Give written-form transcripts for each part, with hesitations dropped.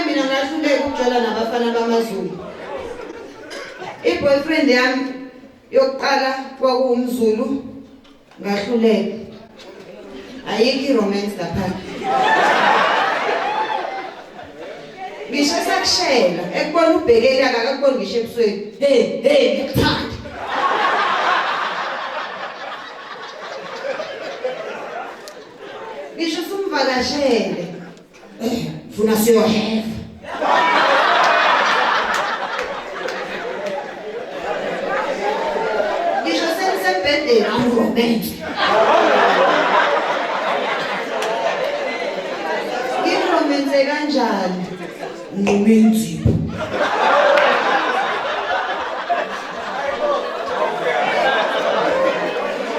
mina ngahluleka ukujwayela nabafana bamaZulu. I-boyfriend yami yokuqala kwakuwumZulu ngahluleka. Ayikho i-romance lapha. Ngisho sakushela ekubona ubhekeli akakuboni ngisho ebusweni. Hey ngikuthanda. Ngisho sumvakashele. Funa siyoheva. Ngisho sembedeni angiromance. Ngiromance kanjani? Ngomenzi.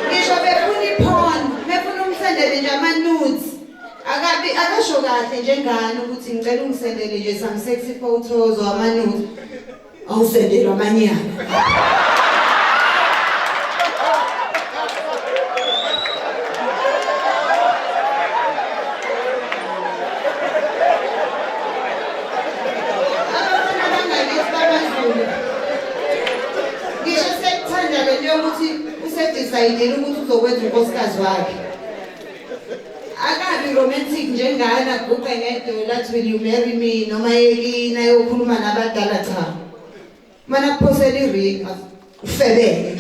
Ngisho befuna iphone, befuna umsendele nje ama-nudes. Akasho kahle njengani ukuthi ngicela ungisendele nje some sexy photos or ama-nudes. Awusendele amanyana. Ngisho sekuthanda le nto yokuthi usedecide ukuthi uzokwenza unkosikazi wakhe. Akabi romantic njengani aguqe ngedolo athi will you marry me noma yekina yokhuluma nabadala cha. Mana kuphosela i-ring ufebele.